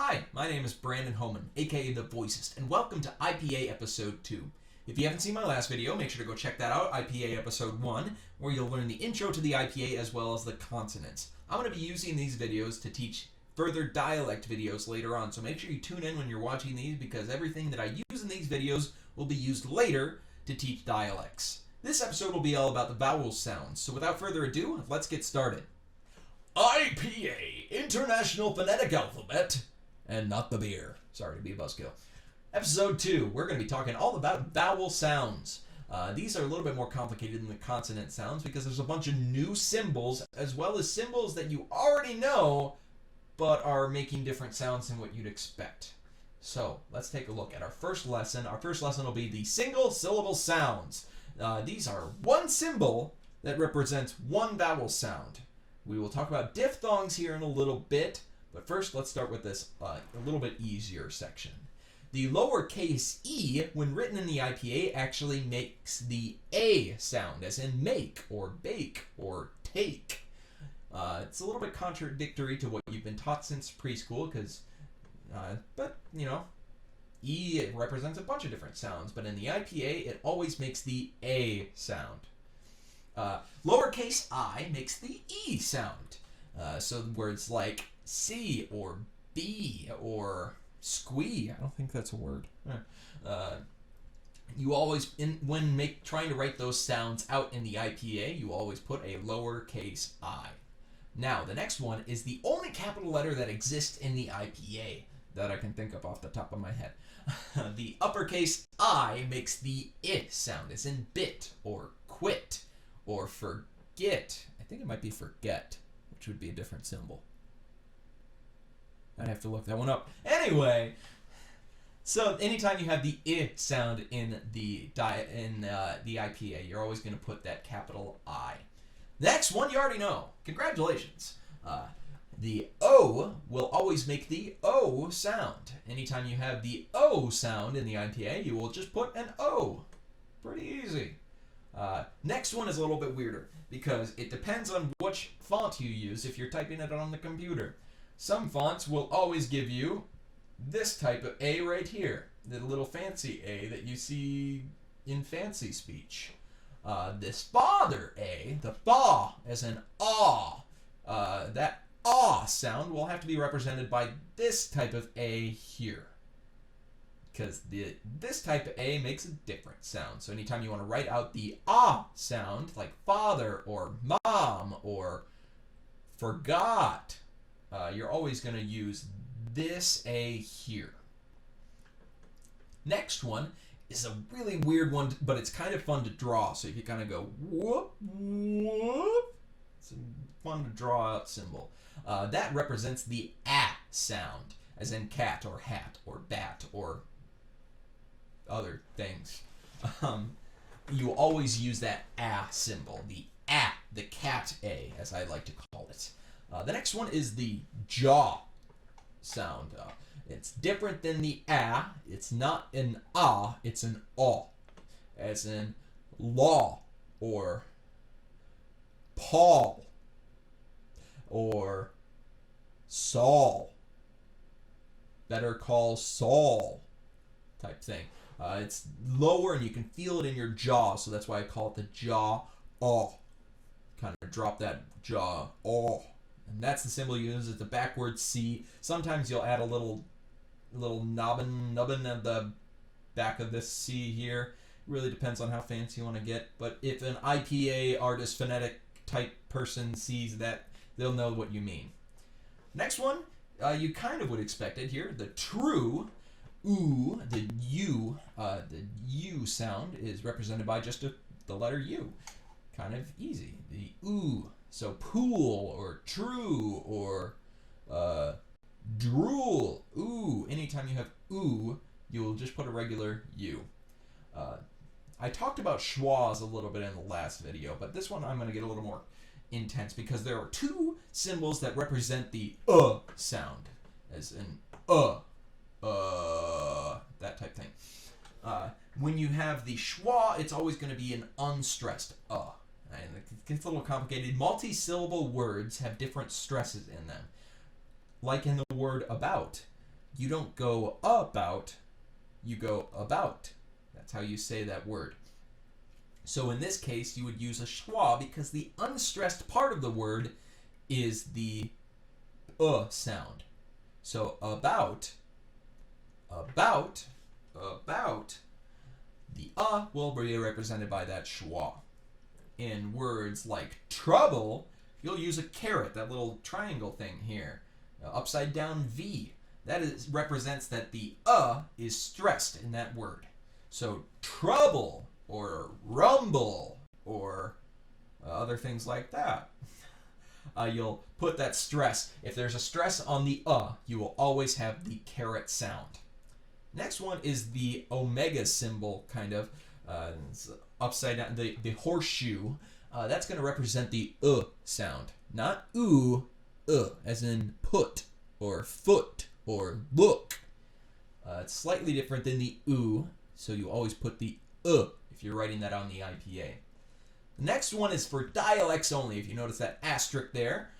Hi, my name is Brandon Homan, aka the Voicest, and welcome to IPA Episode 2. If you haven't seen my last video, make sure to go check that out, IPA Episode 1, where you'll learn the intro to the IPA as well as the consonants. I'm going to be using these videos to teach further dialect videos later on, so make sure you tune in when you're watching these because everything that I use in these videos will be used later to teach dialects. This episode will be all about the vowel sounds, so without further ado, let's get started. IPA International Phonetic Alphabet, and not the beer. Sorry to be a buzzkill. Episode 2, we're going to be talking all about vowel sounds. These are a little bit more complicated than the consonant sounds because there's a bunch of new symbols as well as symbols that you already know but are making different sounds than what you'd expect. So let's take a look at our first lesson. Our first lesson will be the single syllable sounds. These are one symbol that represents one vowel sound. We will talk about diphthongs here in a little bit, but first let's start with this a little bit easier section. The lowercase e, when written in the IPA, actually makes the A sound, as in make, or bake, or take. It's a little bit contradictory to what you've been taught since preschool, but you know, E it represents a bunch of different sounds, but in the IPA, it always makes the A sound. Lowercase I makes the E sound. So words like C or B or squee, I don't think that's a word. You always, when trying to write those sounds out in the IPA, you always put a lowercase I. Now, the next one is the only capital letter that exists in the IPA that I can think of off the top of my head. The uppercase I makes the I sound, as in bit or quit or forget. I think it might be forget, which would be a different symbol. I'd have to look that one up. Anyway, so anytime you have the I sound in the IPA, you're always going to put that capital I. Next one you already know. Congratulations. The O will always make the O sound. Anytime you have the O sound in the IPA, you will just put an O. Pretty easy. Next one is a little bit weirder because it depends on which font you use if you're typing it on the computer. Some fonts will always give you this type of A right here, the little fancy A that you see in fancy speech. This father A, the ba as in ah, that ah sound will have to be represented by this type of A here. Because this type of A makes a different sound. So anytime you want to write out the ah sound, like father or mom or forgot, you're always going to use this A here. Next one is a really weird one, but it's kind of fun to draw. So you kind of go whoop, whoop. It's a fun to draw out symbol. That represents the A sound, as in cat or hat or bat or other things. You always use that A symbol, the cat A, as I like to call it. The next one is the jaw sound. It's different than the A. It's not an A, it's an aw, as in law or Paul or Saul. Better call Saul type thing. It's lower and you can feel it in your jaw, so that's why I call it the jaw aw. Kind of drop that jaw aw. And that's the symbol you use. It's a backwards C. Sometimes you'll add a little nubbin at the back of this C here. It really depends on how fancy you want to get. But if an IPA artist phonetic type person sees that, they'll know what you mean. Next one, you kind of would expect it here. The true oo, the U sound is represented by just the letter U. Kind of easy. The oo. So pool or true or drool. Ooh. Anytime you have ooh, you'll just put a regular U. I talked about schwas a little bit in the last video, but this one I'm going to get a little more intense because there are two symbols that represent the sound, as in that type thing. When you have the schwa, it's always going to be an unstressed And it gets a little complicated. Multi-syllable words have different stresses in them. Like in the word about, you don't go about, you go about. That's how you say that word. So in this case, you would use a schwa because the unstressed part of the word is the sound. So about, the will be represented by that schwa. In words like trouble, you'll use a caret, that little triangle thing here, upside down V. That represents that the is stressed in that word. So trouble or rumble or other things like that. You'll put that stress. If there's a stress on the you will always have the caret sound. Next one is the omega symbol, kind of. Upside down, the horseshoe. That's going to represent the sound. Not as in put or foot or look. It's slightly different than the so you always put the if you're writing that on the IPA. The next one is for dialects only. If you notice that asterisk there,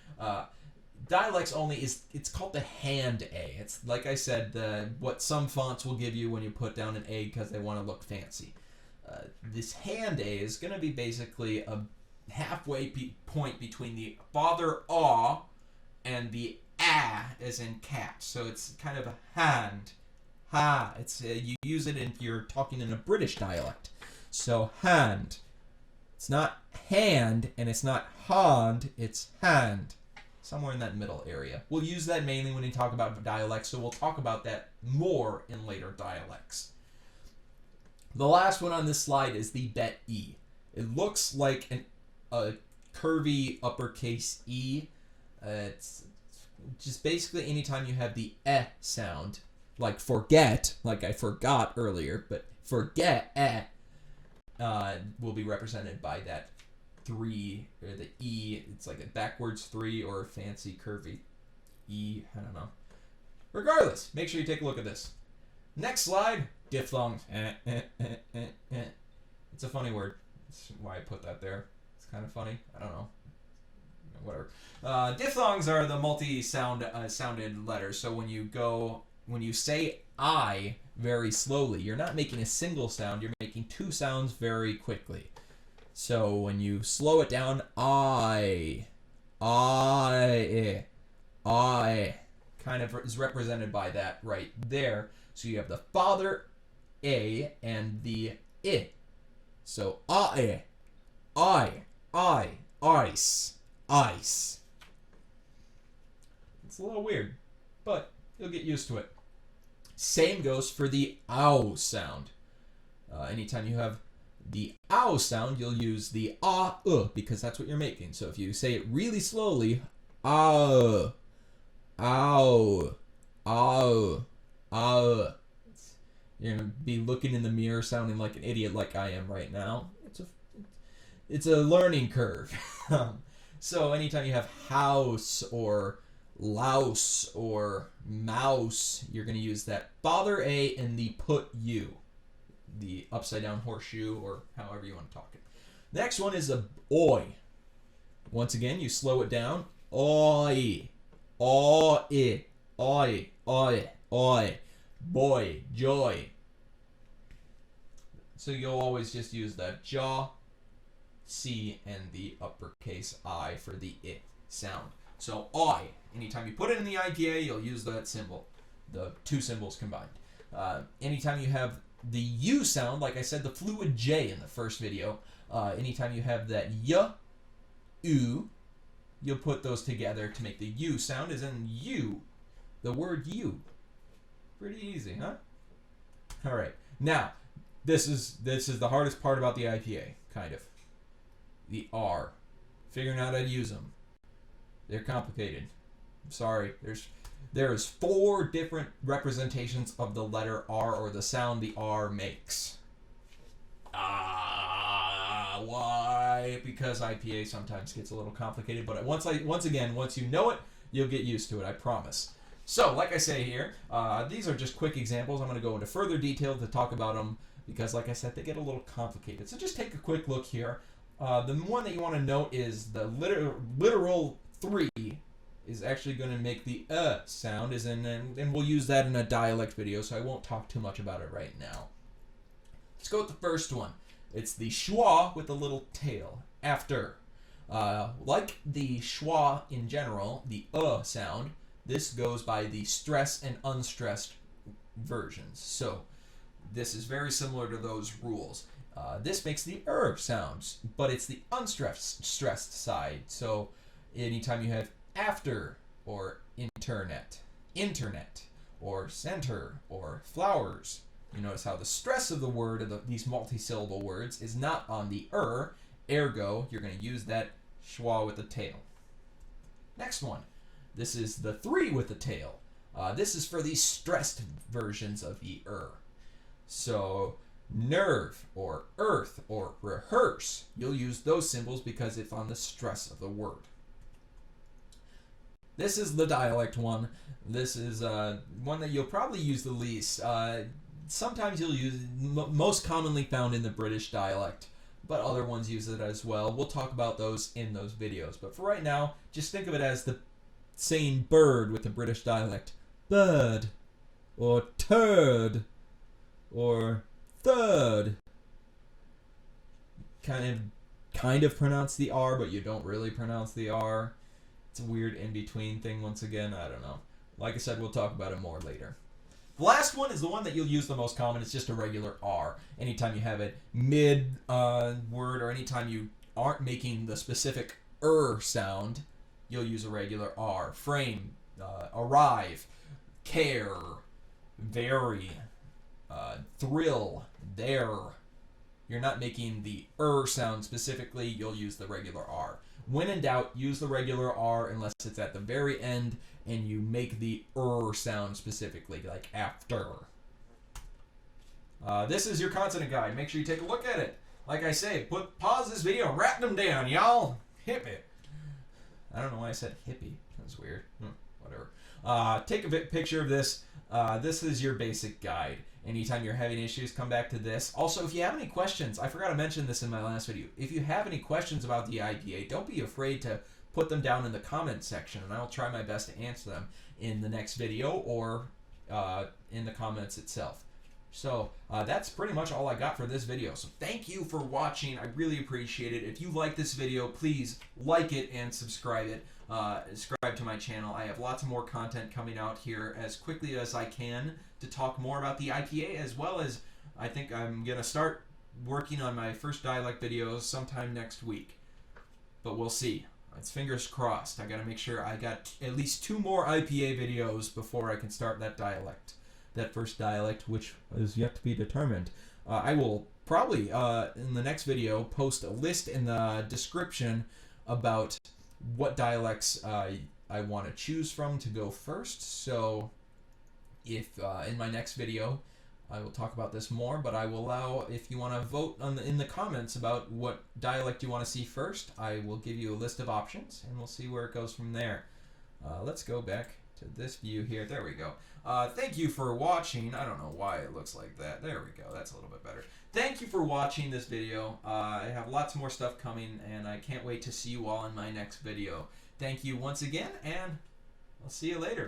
dialects only it's called the hand A. It's like I said, what some fonts will give you when you put down an A because they want to look fancy. This hand A is going to be basically a halfway point between the father aw and the as in cat. So it's kind of a hand. Ha. It's you use it if you're talking in a British dialect. So hand. It's not hand and it's not hand, it's hand. Somewhere in that middle area. We'll use that mainly when we talk about dialects, so we'll talk about that more in later dialects. The last one on this slide is the bet E. It looks like a curvy uppercase E. It's just basically anytime you have the sound, like forget, like I forgot earlier, but forget will be represented by that 3, or the E. It's like a backwards 3 or a fancy curvy E. I don't know. Regardless, make sure you take a look at this. Next slide, diphthongs. It's a funny word. That's why I put that there. It's kind of funny. I don't know. Whatever. Diphthongs are the multi-sounded letters. So when you say I very slowly, you're not making a single sound. You're making 2 sounds very quickly. So when you slow it down, I kind of is represented by that right there. So you have the father A and the I. So ice. It's a little weird, but you'll get used to it. Same goes for the ow sound. Anytime you have the ow sound, you'll use the because that's what you're making. So if you say it really slowly, ow, you're gonna be looking in the mirror sounding like an idiot like I am right now. It's a learning curve. So anytime you have house or louse or mouse, you're going to use that father A and the put U, the upside down horseshoe, or however you want to talk it. Next one is a oi. Once again, you slow it down. Oi, oi, oi, oi, oi, boy, joy. So you'll always just use the jaw, C, and the uppercase I for the I sound. So I, anytime you put it in the IPA, you'll use that symbol, the 2 symbols combined. Anytime you have the U sound, like I said, the fluid J in the first video, anytime you have that y, u, you'll put those together to make the U sound, as in you, the word you. Pretty easy, huh? All right. Now, this is the hardest part about the IPA, kind of. The R. Figuring out how to use them. They're complicated. I'm sorry. There is 4 different representations of the letter R, or the sound the R makes. Why? Because IPA sometimes gets a little complicated, but once you know it, you'll get used to it, I promise. So, like I say here, these are just quick examples. I'm going to go into further detail to talk about them because, like I said, they get a little complicated. So just take a quick look here. The one that you want to note is the literal 3 is actually going to make the sound, and we'll use that in a dialect video, so I won't talk too much about it right now. Let's go with the first one. It's the schwa with a little tail, after. Like the schwa in general, the sound, this goes by the stress and unstressed versions. So this is very similar to those rules. This makes the sounds, but it's the unstressed side. So anytime you have after, or internet, or center, or flowers, you notice how the stress of the word of these multi-syllable words is not on the ergo you're going to use that schwa with the tail. Next one. This is the 3 with the tail. This is for the stressed versions of the So nerve, or earth, or rehearse, you'll use those symbols because it's on the stress of the word. This is the dialect one. This is one that you'll probably use the least. Sometimes you'll use it, most commonly found in the British dialect, but other ones use it as well. We'll talk about those in those videos. But for right now, just think of it as the saying bird with the British dialect. Bird, or turd, or third. Kind of pronounce the R, but you don't really pronounce the R. It's a weird in-between thing once again. I don't know. Like I said, we'll talk about it more later. The last one is the one that you'll use the most common. It's just a regular R. Anytime you have it mid word, or anytime you aren't making the specific sound, you'll use a regular R. Frame, arrive, care, very, thrill, there. You're not making the sound specifically, you'll use the regular R. When in doubt, use the regular R unless it's at the very end and you make the sound specifically, like after. This is your consonant guide. Make sure you take a look at it. Like I say, pause this video and write them down, y'all. Hippie. I don't know why I said hippie. That's weird. Whatever. Take a picture of this. This is your basic guide. Anytime you're having issues, come back to this. Also, if you have any questions, I forgot to mention this in my last video. If you have any questions about the IPA, don't be afraid to put them down in the comments section, and I'll try my best to answer them in the next video or in the comments itself. So that's pretty much all I got for this video. So thank you for watching. I really appreciate it. If you like this video, please like it and subscribe it. Subscribe to my channel. I have lots of more content coming out here as quickly as I can to talk more about the IPA, as well as I think I'm going to start working on my first dialect videos sometime next week. But we'll see. It's fingers crossed. I got to make sure I got at least 2 more IPA videos before I can start that first dialect, which is yet to be determined. I will probably, in the next video, post a list in the description about what dialects I want to choose from to go first. So if in my next video I will talk about this more, but I will allow, if you want to vote in the comments about what dialect you want to see first, I will give you a list of options and we'll see where it goes from there. Let's go back to this view here. There we go. Thank you for watching. I don't know why it looks like that. There we go. That's a little bit better. Thank you for watching this video. I have lots more stuff coming, and I can't wait to see you all in my next video. Thank you once again, and I'll see you later.